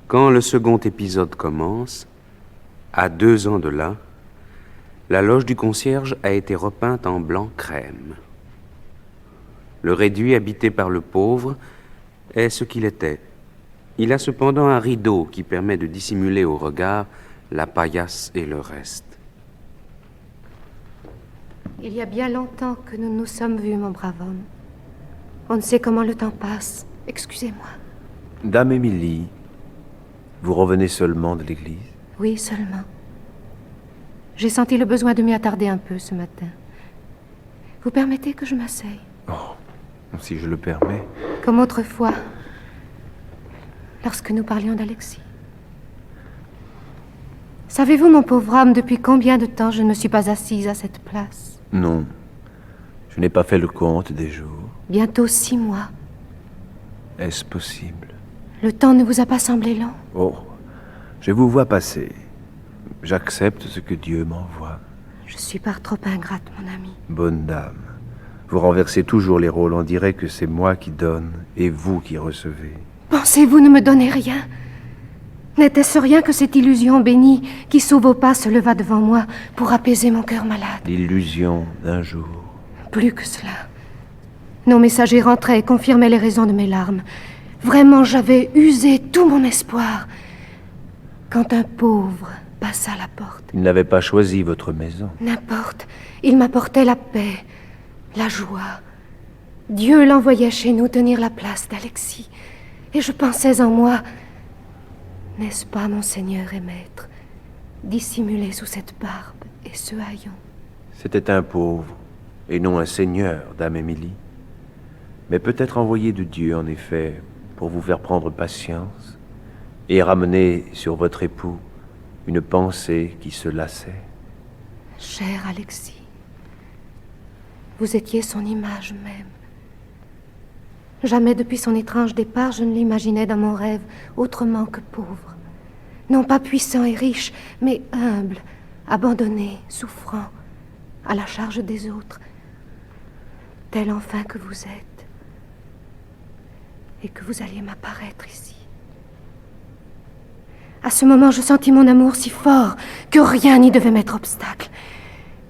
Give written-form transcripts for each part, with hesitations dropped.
Quand le second épisode commence, à 2 ans de là, la loge du concierge a été repeinte en blanc crème. Le réduit habité par le pauvre est ce qu'il était. Il a cependant un rideau qui permet de dissimuler au regard la paillasse et le reste. Il y a bien longtemps que nous nous sommes vus, mon brave homme. On ne sait comment le temps passe. Excusez-moi. Dame Émilie, vous revenez seulement de l'église? Oui, seulement. J'ai senti le besoin de m'y attarder un peu ce matin. Vous permettez que je m'asseye? Oh, si je le permets. Comme autrefois, lorsque nous parlions d'Alexis. Savez-vous, mon pauvre homme, depuis combien de temps je ne me suis pas assise à cette place? Non, je n'ai pas fait le compte des jours. Bientôt 6 mois. Est-ce possible? Le temps ne vous a pas semblé long? Oh, je vous vois passer. J'accepte ce que Dieu m'envoie. Je suis par trop ingrate, mon ami. Bonne dame, vous renversez toujours les rôles. On dirait que c'est moi qui donne et vous qui recevez. Pensez-vous ne me donner rien? N'était-ce rien que cette illusion bénie qui, sous vos pas, se leva devant moi pour apaiser mon cœur malade? L'illusion d'un jour. Plus que cela. Nos messagers rentraient et confirmaient les raisons de mes larmes. Vraiment, j'avais usé tout mon espoir quand un pauvre passa à la porte. Il n'avait pas choisi votre maison. N'importe. Il m'apportait la paix, la joie. Dieu l'envoyait chez nous tenir la place d'Alexis. Et je pensais en moi, n'est-ce pas, mon Seigneur et Maître, dissimulé sous cette barbe et ce haillon? C'était un pauvre, et non un seigneur, dame Émilie. Mais peut-être envoyé de Dieu, en effet, pour vous faire prendre patience et ramener sur votre époux une pensée qui se lassait. Cher Alexis, vous étiez son image même. Jamais depuis son étrange départ, je ne l'imaginais dans mon rêve autrement que pauvre. Non pas puissant et riche, mais humble, abandonné, souffrant, à la charge des autres. Tel enfin que vous êtes, et que vous alliez m'apparaître ici. À ce moment, je sentis mon amour si fort que rien n'y devait m'être obstacle.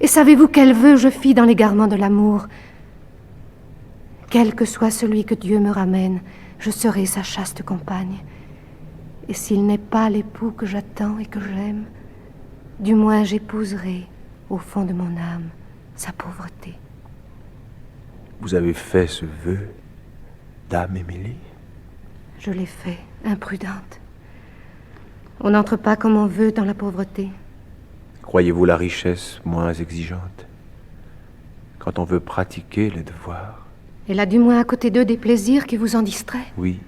Et savez-vous quel vœu je fis dans l'égarement de l'amour? Quel que soit celui que Dieu me ramène, je serai sa chaste compagne. Et s'il n'est pas l'époux que j'attends et que j'aime, du moins j'épouserai, au fond de mon âme, sa pauvreté. Vous avez fait ce vœu, dame Émilie? Je l'ai fait, imprudente. On n'entre pas comme on veut dans la pauvreté. Croyez-vous la richesse moins exigeante quand on veut pratiquer les devoirs? Elle a du moins à côté d'eux des plaisirs qui vous en distraient. Oui.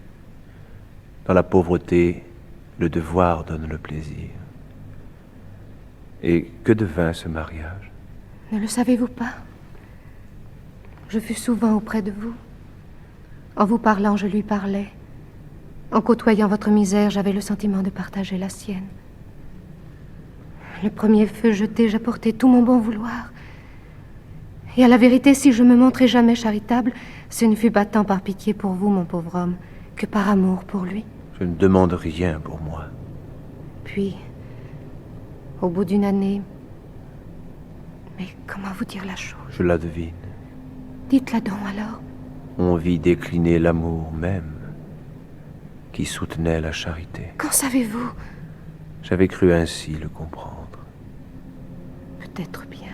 Dans la pauvreté, le devoir donne le plaisir. Et que devint ce mariage? Ne le savez-vous pas? Je fus souvent auprès de vous. En vous parlant, je lui parlais. En côtoyant votre misère, j'avais le sentiment de partager la sienne. Le premier feu jeté, j'apportais tout mon bon vouloir. Et à la vérité, si je me montrais jamais charitable, ce ne fut pas tant par pitié pour vous, mon pauvre homme, que par amour pour lui. Je ne demande rien pour moi. Puis, au bout d'une année... Mais comment vous dire la chose? Je la devine. Dites-la donc alors. On vit décliner l'amour même, qui soutenait la charité. Qu'en savez-vous? J'avais cru ainsi le comprendre. Peut-être bien.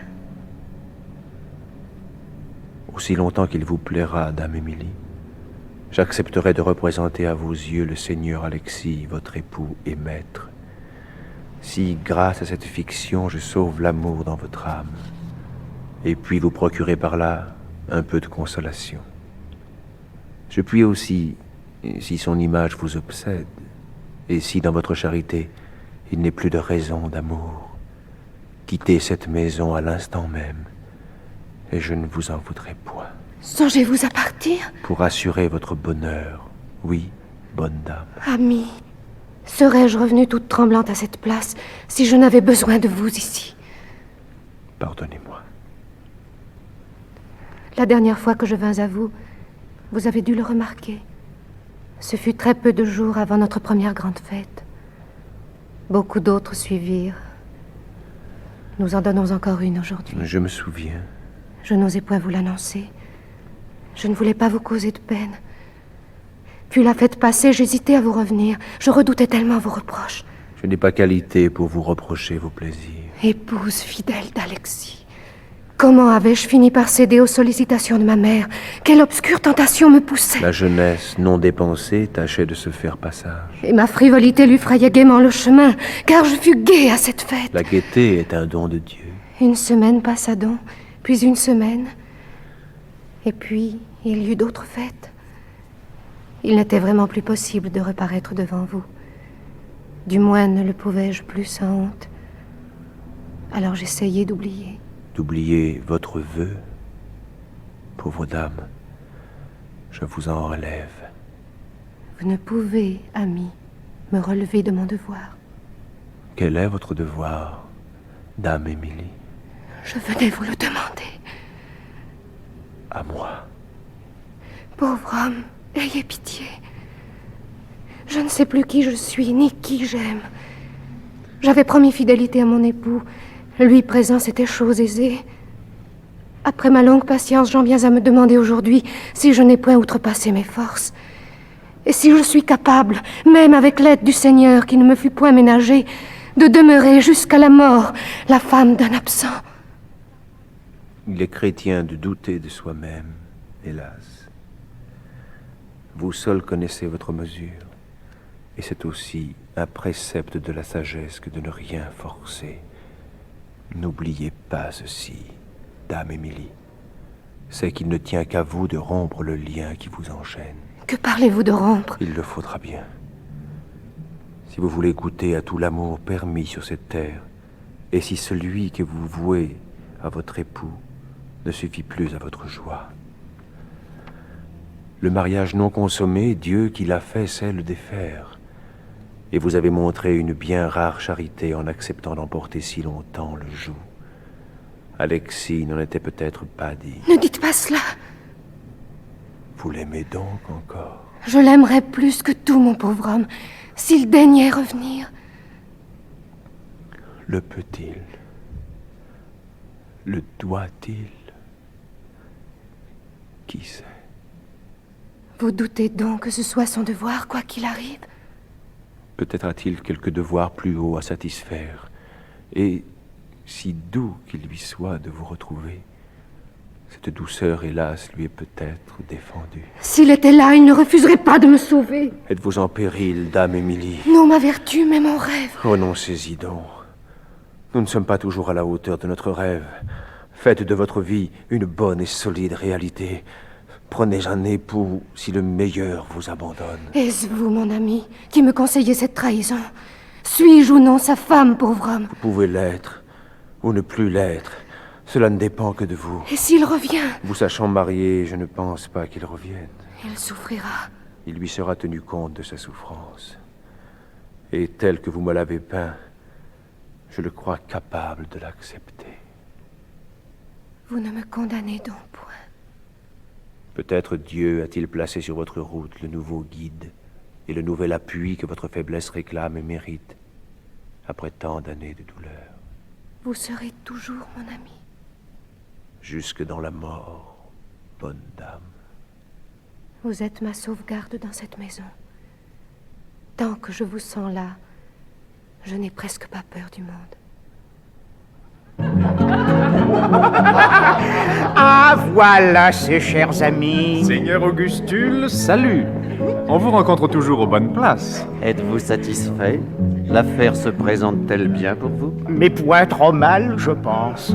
Aussi longtemps qu'il vous plaira, dame Émilie, j'accepterai de représenter à vos yeux le Seigneur Alexis, votre époux et maître. Si, grâce à cette fiction, je sauve l'amour dans votre âme, et puis vous procurer par là un peu de consolation. Je puis aussi, si son image vous obsède, et si dans votre charité il n'est plus de raison d'amour, quitter cette maison à l'instant même, et je ne vous en voudrais point. Songez-vous à partir? Pour assurer votre bonheur, oui, bonne dame. Ami, serais-je revenue toute tremblante à cette place si je n'avais besoin de vous ici? Pardonnez-moi. La dernière fois que je vins à vous, vous avez dû le remarquer. Ce fut très peu de jours avant notre première grande fête. Beaucoup d'autres suivirent. Nous en donnons encore une aujourd'hui. Je me souviens. Je n'osais point vous l'annoncer. Je ne voulais pas vous causer de peine. Puis la fête passée, j'hésitais à vous revenir. Je redoutais tellement vos reproches. Je n'ai pas qualité pour vous reprocher vos plaisirs. Épouse fidèle d'Alexis, comment avais-je fini par céder aux sollicitations de ma mère? Quelle obscure tentation me poussait? La jeunesse non dépensée tâchait de se faire passage. Et ma frivolité lui frayait gaiement le chemin, car je fus gaie à cette fête. La gaieté est un don de Dieu. Une semaine passa donc, puis une semaine. Et puis, il y eut d'autres fêtes. Il n'était vraiment plus possible de reparaître devant vous. Du moins ne le pouvais-je plus sans honte. Alors j'essayai d'oublier. D'oublier votre vœu? Pauvre dame, je vous en relève. Vous ne pouvez, ami, me relever de mon devoir. Quel est votre devoir, dame Émilie? Je venais vous le demander. À moi. Pauvre homme, ayez pitié. Je ne sais plus qui je suis, ni qui j'aime. J'avais promis fidélité à mon époux. Lui présent, c'était chose aisée. Après ma longue patience, j'en viens à me demander aujourd'hui si je n'ai point outrepassé mes forces. Et si je suis capable, même avec l'aide du Seigneur qui ne me fut point ménagé, de demeurer jusqu'à la mort la femme d'un absent. Il est chrétien de douter de soi-même, hélas. Vous seul connaissez votre mesure. Et c'est aussi un précepte de la sagesse que de ne rien forcer. N'oubliez pas ceci, dame Émilie. C'est qu'il ne tient qu'à vous de rompre le lien qui vous enchaîne. Que parlez-vous de rompre? Il le faudra bien. Si vous voulez goûter à tout l'amour permis sur cette terre, et si celui que vous vouez à votre époux ne suffit plus à votre joie. Le mariage non consommé, Dieu qui l'a fait sait le défaire. Et vous avez montré une bien rare charité en acceptant d'emporter si longtemps le joug. Alexis n'en était peut-être pas dit. Ne dites pas cela. Vous l'aimez donc encore? Je l'aimerais plus que tout, mon pauvre homme, s'il daignait revenir. Le peut-il? Le doit-il? Qui sait? Vous doutez donc que ce soit son devoir, quoi qu'il arrive? Peut-être a-t-il quelque devoir plus haut à satisfaire, et si doux qu'il lui soit de vous retrouver, cette douceur, hélas, lui est peut-être défendue. S'il était là, il ne refuserait pas de me sauver. Êtes-vous en péril, dame Émilie? Non, ma vertu, mais mon rêve. Renoncez-y donc. Nous ne sommes pas toujours à la hauteur de notre rêve. Faites de votre vie une bonne et solide réalité. Prenez un époux si le meilleur vous abandonne. Est-ce vous, mon ami, qui me conseillez cette trahison? Suis-je ou non sa femme, pauvre homme? Vous pouvez l'être, ou ne plus l'être. Cela ne dépend que de vous. Et s'il revient? Vous sachant marié, je ne pense pas qu'il revienne. Il souffrira. Il lui sera tenu compte de sa souffrance. Et tel que vous me l'avez peint, je le crois capable de l'accepter. Vous ne me condamnez donc point. Peut-être Dieu a-t-il placé sur votre route le nouveau guide et le nouvel appui que votre faiblesse réclame et mérite, après tant d'années de douleur. Vous serez toujours mon ami. Jusque dans la mort, bonne dame. Vous êtes ma sauvegarde dans cette maison. Tant que je vous sens là, je n'ai presque pas peur du monde. Ah, voilà ces chers amis. Seigneur Augustule, salut. On vous rencontre toujours aux bonnes places. Êtes-vous satisfait? L'affaire se présente-t-elle bien pour vous? Mais point trop mal, je pense.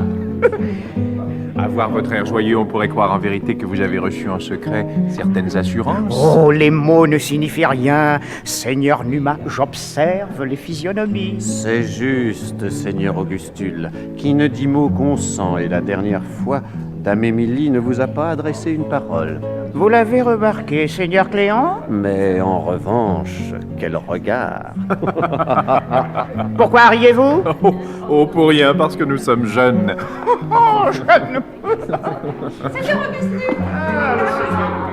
À voir votre air joyeux, on pourrait croire en vérité que vous avez reçu en secret certaines assurances. Oh, les mots ne signifient rien. Seigneur Numa, j'observe les physionomies. C'est juste, Seigneur Augustule. Qui ne dit mot consent, et la dernière fois, Dame Émilie ne vous a pas adressé une parole. Vous l'avez remarqué, Seigneur Cléant? Mais en revanche, quel regard! Pourquoi riez-vous? Oh, pour rien, parce que nous sommes jeunes. Oh, jeune.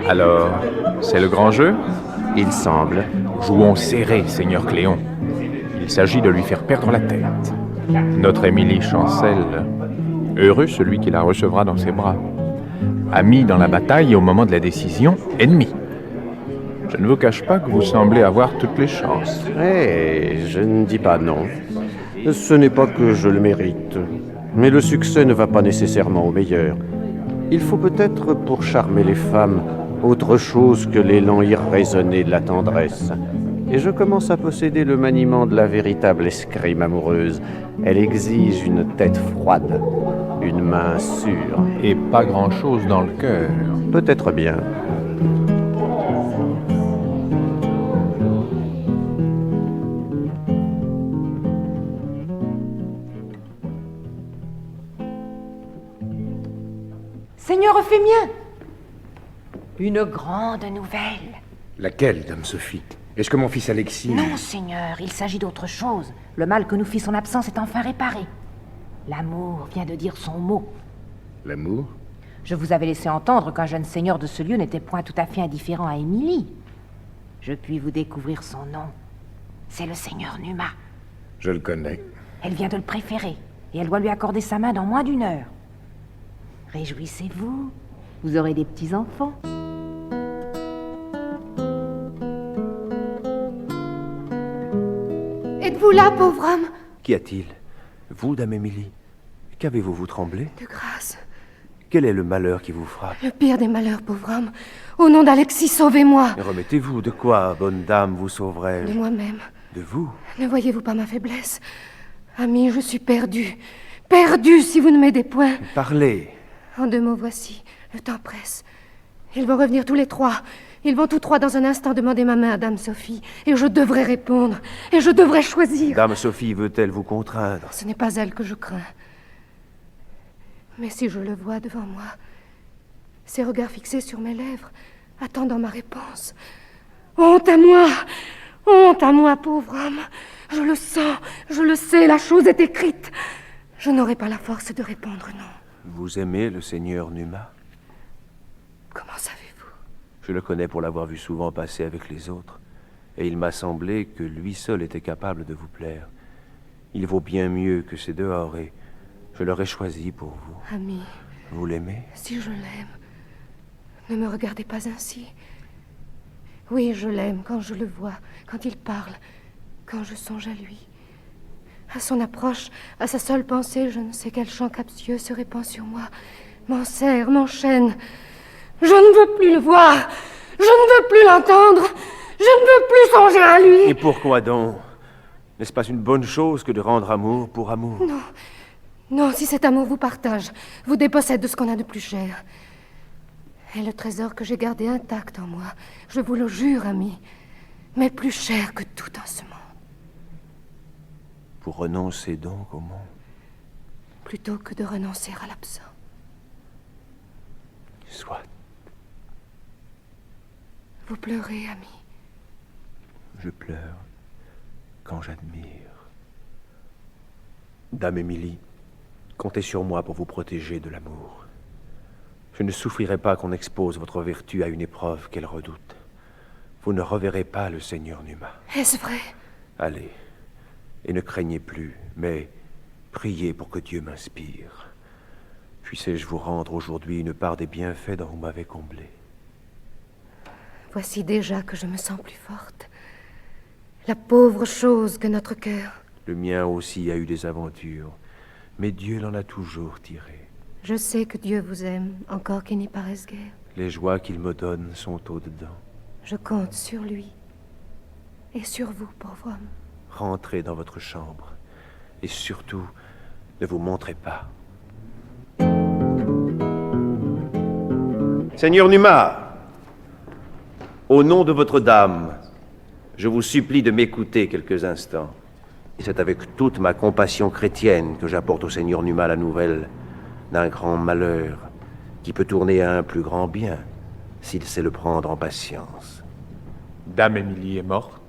Alors, c'est le grand jeu? Il semble. Jouons serré, Seigneur Cléon. Il s'agit de lui faire perdre la tête. Notre Émilie chancelle. Heureux celui qui la recevra dans ses bras. Ami dans la bataille et au moment de la décision, ennemi. Je ne vous cache pas que vous semblez avoir toutes les chances. Je ne dis pas non. Ce n'est pas que je le mérite. Mais le succès ne va pas nécessairement au meilleur. Il faut peut-être, pour charmer les femmes, autre chose que l'élan irraisonné de la tendresse. Et je commence à posséder le maniement de la véritable escrime amoureuse. Elle exige une tête froide, une main sûre. Et pas grand-chose dans le cœur. Peut-être bien. Seigneur Euphémien, une grande nouvelle. Laquelle, dame Sophie? Est-ce que mon fils Alexis... Non, Seigneur, il s'agit d'autre chose. Le mal que nous fit son absence est enfin réparé. L'amour vient de dire son mot. L'amour? Je vous avais laissé entendre qu'un jeune seigneur de ce lieu n'était point tout à fait indifférent à Émilie. Je puis vous découvrir son nom. C'est le seigneur Numa. Je le connais. Elle vient de le préférer, et elle doit lui accorder sa main dans moins d'une heure. Réjouissez-vous, vous aurez des petits-enfants. Êtes-vous là, pauvre homme? Qu'y a-t-il? Vous, dame Émilie? Qu'avez-vous, vous tremblez? De grâce. Quel est le malheur qui vous frappe? Le pire des malheurs, pauvre homme. Au nom d'Alexis, sauvez-moi. Et remettez-vous, de quoi, bonne dame, vous sauverai-je? De moi-même. De vous? Ne voyez-vous pas ma faiblesse? Ami, je suis perdue. Perdue si vous ne m'aidez point. Parlez. En 2 mots, voici. Le temps presse. Ils vont revenir tous les 3. Ils vont tous 3 dans un instant demander ma main à dame Sophie. Et je devrais répondre. Et je devrais choisir. Dame Sophie veut-elle vous contraindre? Ce n'est pas elle que je crains. Mais si je le vois devant moi, ses regards fixés sur mes lèvres, attendant ma réponse. Honte à moi! Honte à moi, pauvre homme! Je le sens, je le sais, la chose est écrite. Je n'aurai pas la force de répondre non. Vous aimez le seigneur Numa? Comment savez-vous? Je le connais pour l'avoir vu souvent passer avec les autres, et il m'a semblé que lui seul était capable de vous plaire. Il vaut bien mieux que ces dehors, et je l'aurais choisi pour vous. Ami, Vous l'aimez? si je l'aime, ne me regardez pas ainsi. Oui, je l'aime quand je le vois, quand il parle, quand je songe à lui. À son approche, à sa seule pensée, je ne sais quel chant captieux se répand sur moi, m'enserre, m'enchaîne. Je ne veux plus le voir, je ne veux plus l'entendre, je ne veux plus songer à lui. Et pourquoi donc? N'est-ce pas une bonne chose que de rendre amour pour amour? Non, non, si cet amour vous partage, vous dépossède de ce qu'on a de plus cher. Et le trésor que j'ai gardé intact en moi, je vous le jure, ami, mais plus cher que tout en ce monde. Vous renoncez donc au monde? Plutôt que de renoncer à l'absent. Soit. Vous pleurez, ami. Je pleure quand j'admire. Dame Émilie, comptez sur moi pour vous protéger de l'amour. Je ne souffrirai pas qu'on expose votre vertu à une épreuve qu'elle redoute. Vous ne reverrez pas le seigneur Numa. Est-ce vrai? Allez, et ne craignez plus, mais priez pour que Dieu m'inspire. Puissé-je vous rendre aujourd'hui une part des bienfaits dont vous m'avez comblé. Voici déjà que je me sens plus forte. La pauvre chose que notre cœur. Le mien aussi a eu des aventures, mais Dieu l'en a toujours tiré. Je sais que Dieu vous aime, encore qu'il n'y paraisse guère. Les joies qu'il me donne sont au-dedans. Je compte sur lui. Et sur vous, pauvre homme. Rentrez dans votre chambre. Et surtout, ne vous montrez pas. Seigneur Numa, au nom de votre dame, je vous supplie de m'écouter quelques instants. Et c'est avec toute ma compassion chrétienne que j'apporte au Seigneur Numa la nouvelle d'un grand malheur qui peut tourner à un plus grand bien s'il sait le prendre en patience. Dame Émilie est morte.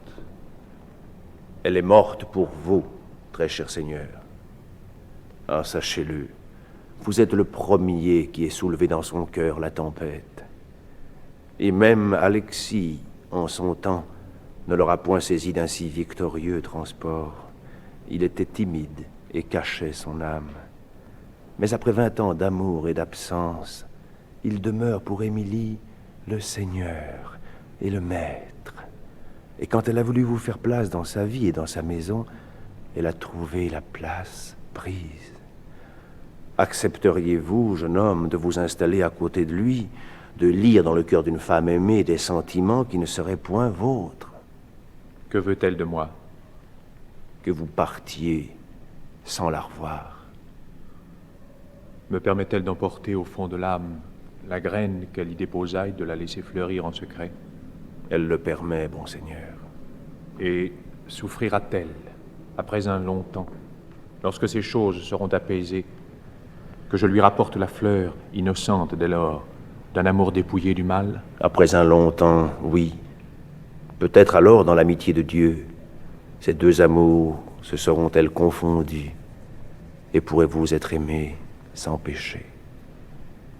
Elle est morte pour vous, très cher Seigneur. Ah, sachez-le, vous êtes le premier qui ait soulevé dans son cœur la tempête. Et même Alexis, en son temps, ne l'aura point saisi d'un si victorieux transport. Il était timide et cachait son âme. Mais après 20 ans d'amour et d'absence, il demeure pour Émilie le Seigneur et le Maître. Et quand elle a voulu vous faire place dans sa vie et dans sa maison, elle a trouvé la place prise. Accepteriez-vous, jeune homme, de vous installer à côté de lui, de lire dans le cœur d'une femme aimée des sentiments qui ne seraient point vôtres? Que veut-elle de moi? Que vous partiez sans la revoir. Me permet-elle d'emporter au fond de l'âme la graine qu'elle y déposa et de la laisser fleurir en secret? Elle le permet, bon Seigneur. Et souffrira-t-elle, après un long temps, lorsque ces choses seront apaisées, que je lui rapporte la fleur innocente dès lors d'un amour dépouillé du mal? Après un long temps, oui. Peut-être alors, dans l'amitié de Dieu, ces deux amours se seront-elles confondues et pourrez-vous être aimés sans péché.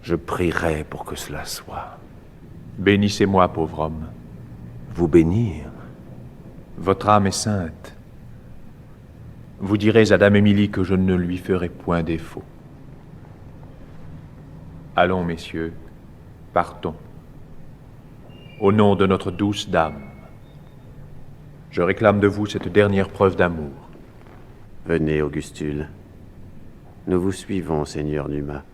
Je prierai pour que cela soit. Bénissez-moi, pauvre homme. Vous bénir? Votre âme est sainte. Vous direz à Dame Émilie que je ne lui ferai point défaut. Allons, messieurs, partons. Au nom de notre douce Dame, je réclame de vous cette dernière preuve d'amour. Venez, Augustule. Nous vous suivons, Seigneur Numa.